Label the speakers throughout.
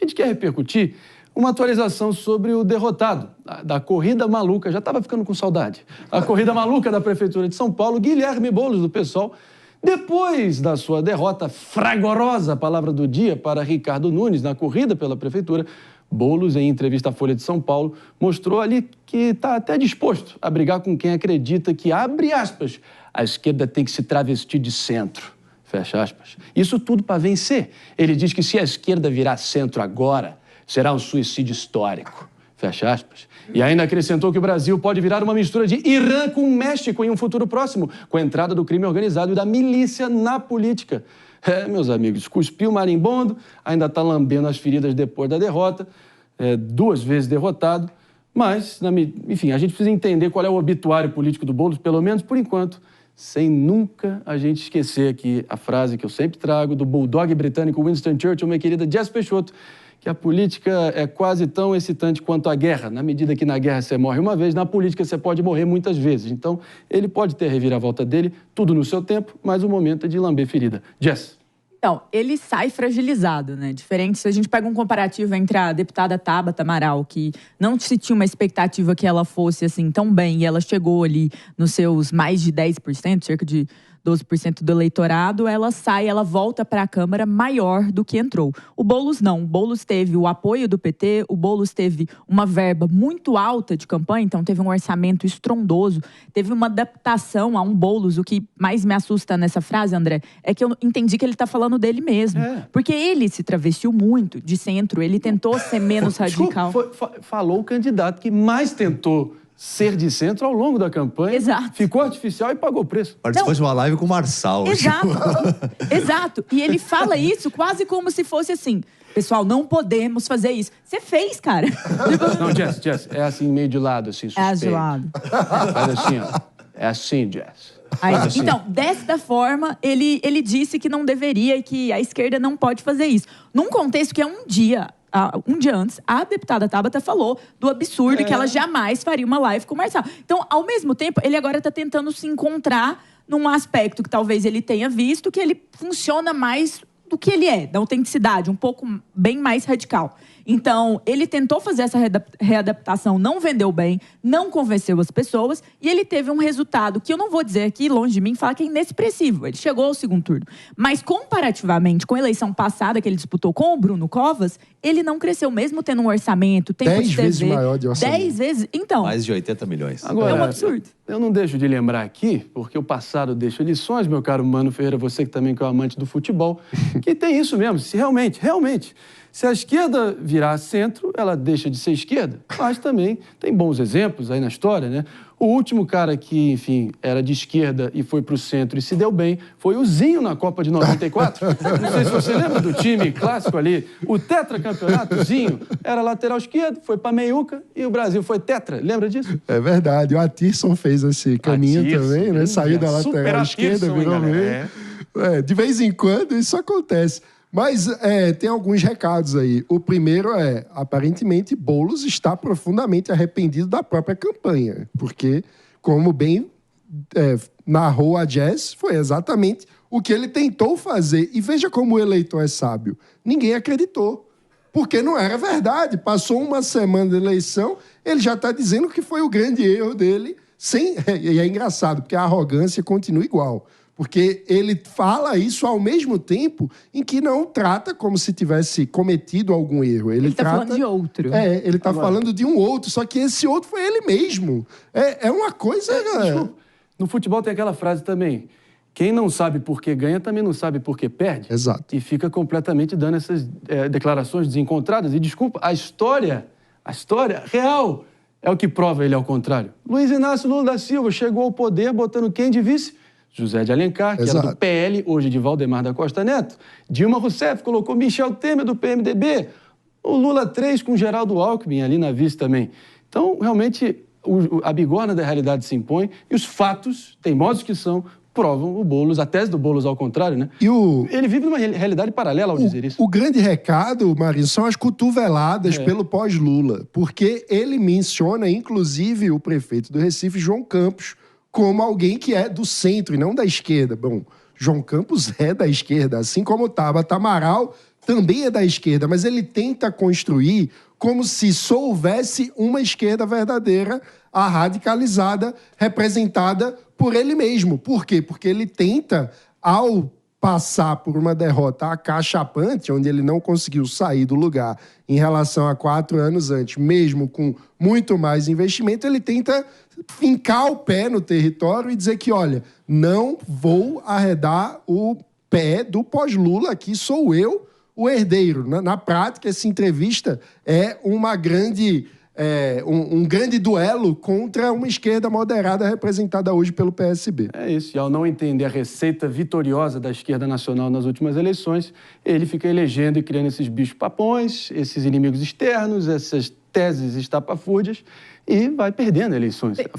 Speaker 1: A gente quer repercutir uma atualização sobre o derrotado da corrida maluca, já estava ficando com saudade, a corrida maluca da Prefeitura de São Paulo, Guilherme Boulos, do PSOL, depois da sua derrota fragorosa, palavra do dia, para Ricardo Nunes na corrida pela Prefeitura. Boulos, em entrevista à Folha de São Paulo, mostrou ali que está até disposto a brigar com quem acredita que, abre aspas, a esquerda tem que se travestir de centro, fecha aspas. Isso tudo para vencer. Ele diz que se a esquerda virar centro agora, será um suicídio histórico, fecha aspas. E ainda acrescentou que o Brasil pode virar uma mistura de Irã com o México em um futuro próximo, com a entrada do crime organizado e da milícia na política. Meus amigos, cuspiu marimbondo, ainda está lambendo as feridas depois da derrota, 2 vezes derrotado, mas, enfim, a gente precisa entender qual é o obituário político do Boulos, pelo menos por enquanto, sem nunca a gente esquecer aqui a frase que eu sempre trago do bulldog britânico Winston Churchill, minha querida Jess Peixoto, que a política é quase tão excitante quanto a guerra. Na medida que na guerra você morre uma vez, na política você pode morrer muitas vezes. Então, ele pode ter a reviravolta dele, tudo no seu tempo, mas o momento é de lamber ferida. Jess.
Speaker 2: Então, ele sai fragilizado, né? Diferente se a gente pega um comparativo entre a deputada Tabata Amaral, que não se tinha uma expectativa que ela fosse assim tão bem, e ela chegou ali nos seus mais de 10%, cerca de 12% do eleitorado, ela volta para a Câmara maior do que entrou. O Boulos não. O Boulos teve o apoio do PT, o Boulos teve uma verba muito alta de campanha, então teve um orçamento estrondoso, teve uma adaptação a um Boulos. O que mais me assusta nessa frase, André, é que eu entendi que ele está falando dele mesmo. Porque ele se travestiu muito de centro, ele tentou ser menos radical.
Speaker 1: Falou o candidato que mais tentou ser de centro ao longo da campanha.
Speaker 2: Exato.
Speaker 1: Ficou artificial e pagou preço.
Speaker 3: Participou de uma live com o Marçal.
Speaker 2: Exato. Exato. E ele fala isso quase como se fosse assim: pessoal, não podemos fazer isso. Você fez, cara.
Speaker 1: Não, Jess, é assim, meio de lado, assim, suspeito.
Speaker 2: É de lado.
Speaker 1: Faz assim, ó. É assim, Jess.
Speaker 2: Assim. Então, desta forma, ele disse que não deveria e que a esquerda não pode fazer isso. Num contexto que é um dia antes, a deputada Tabata falou do absurdo que ela jamais faria uma live com o Marçal. Então, ao mesmo tempo, ele agora está tentando se encontrar num aspecto que talvez ele tenha visto, que ele funciona mais do que ele é, da autenticidade, um pouco bem mais radical. Então, ele tentou fazer essa readaptação, não vendeu bem, não convenceu as pessoas, e ele teve um resultado que eu não vou dizer aqui, longe de mim, falar que é inexpressivo. Ele chegou ao segundo turno. Mas, comparativamente com a eleição passada que ele disputou com o Bruno Covas, ele não cresceu, mesmo tendo um orçamento, tempo
Speaker 4: 10
Speaker 2: de TV.
Speaker 4: vezes maior de orçamento.
Speaker 2: 10 vezes, então.
Speaker 3: Mais de 80 milhões.
Speaker 1: Agora,
Speaker 2: é um absurdo.
Speaker 1: Eu não deixo de lembrar aqui, porque o passado deixa lições, meu caro Mano Ferreira, você que também é um amante do futebol, que tem isso mesmo, se realmente, se a esquerda virar centro, ela deixa de ser esquerda, mas também tem bons exemplos aí na história, né? O último cara que, enfim, era de esquerda e foi para o centro e se deu bem foi o Zinho na Copa de 94. Não sei se você lembra do time clássico ali. O tetracampeonato, o Zinho, era lateral esquerdo, foi para meiuca e o Brasil foi tetra. Lembra disso?
Speaker 4: É verdade. O Atirson fez esse caminho também, né? Saiu da lateral esquerda, virou meio. De vez em quando isso acontece. Mas tem alguns recados aí. O primeiro é, aparentemente, Boulos está profundamente arrependido da própria campanha. Porque, como bem narrou a Jess, foi exatamente o que ele tentou fazer. E veja como o eleitor é sábio. Ninguém acreditou. Porque não era verdade. Passou uma semana de eleição, ele já está dizendo que foi o grande erro dele. E é engraçado, porque a arrogância continua igual. Porque ele fala isso ao mesmo tempo em que não trata como se tivesse cometido algum erro. Ele
Speaker 2: está falando de outro.
Speaker 4: Ele está falando de um outro, só que esse outro foi ele mesmo. É uma coisa...
Speaker 1: Desculpa. No futebol tem aquela frase também: quem não sabe por que ganha, também não sabe por que perde.
Speaker 4: Exato.
Speaker 1: E fica completamente dando essas declarações desencontradas. E desculpa, a história real é o que prova ele ao contrário. Luiz Inácio Lula da Silva chegou ao poder botando quem de vice? José de Alencar, que era do PL, hoje de Valdemar da Costa Neto. Dilma Rousseff colocou Michel Temer do PMDB. O Lula 3 com Geraldo Alckmin ali na vice também. Então, realmente, a bigorna da realidade se impõe e os fatos, teimosos que são, provam o Boulos, a tese do Boulos ao contrário, né? Ele vive numa realidade paralela ao dizer isso.
Speaker 4: O grande recado, Marinho, são as cotoveladas pelo pós-Lula, porque ele menciona, inclusive, o prefeito do Recife, João Campos, como alguém que é do centro e não da esquerda. Bom, João Campos é da esquerda, assim como Tabata Amaral também é da esquerda, mas ele tenta construir como se só houvesse uma esquerda verdadeira, a radicalizada, representada por ele mesmo. Por quê? Porque ele tenta, ao passar por uma derrota acachapante, onde ele não conseguiu sair do lugar em relação a 4 anos antes, mesmo com muito mais investimento, ele tenta fincar o pé no território e dizer que, olha, não vou arredar o pé do pós-Lula, aqui sou eu o herdeiro. Na prática, essa entrevista é uma grande... um grande duelo contra uma esquerda moderada representada hoje pelo PSB.
Speaker 1: É isso. E ao não entender a receita vitoriosa da esquerda nacional nas últimas eleições, ele fica elegendo e criando esses bichos-papões, esses inimigos externos, essas teses estapafúrdias e vai perdendo eleições. Esse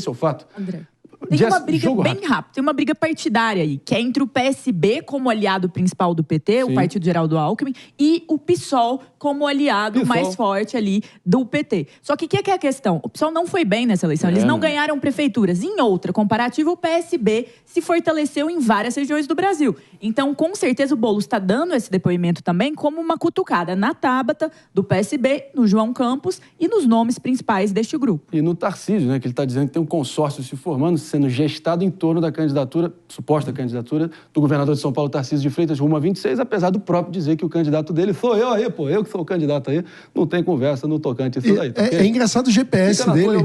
Speaker 1: é o fato.
Speaker 2: André. Tem uma briga bem rápida, tem uma briga partidária aí, que é entre o PSB como aliado principal do PT, o Partido Geraldo Alckmin, e o PSOL como aliado mais forte ali do PT. Só que o que é a questão? O PSOL não foi bem nessa eleição, eles não ganharam prefeituras. Em outra comparativa, o PSB se fortaleceu em várias regiões do Brasil. Então, com certeza, o Boulos está dando esse depoimento também como uma cutucada na Tabata, do PSB, no João Campos e nos nomes principais deste grupo.
Speaker 1: E no Tarcísio, né, que ele está dizendo que tem um consórcio se formando, sendo gestado em torno da candidatura, suposta candidatura, do governador de São Paulo, Tarcísio de Freitas, rumo a 26, apesar do próprio dizer que o candidato dele sou eu aí, pô, eu que sou o candidato aí, não tem conversa no tocante isso daí. Tá
Speaker 4: é engraçado o GPS dele.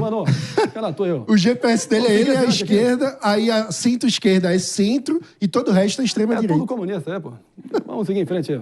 Speaker 1: Fica na tua, eu.
Speaker 4: O GPS dele é ele à esquerda, aí a centro-esquerda é centro e todo o resto é extrema-direita.
Speaker 1: É tudo comunista, pô. Vamos seguir em frente aí.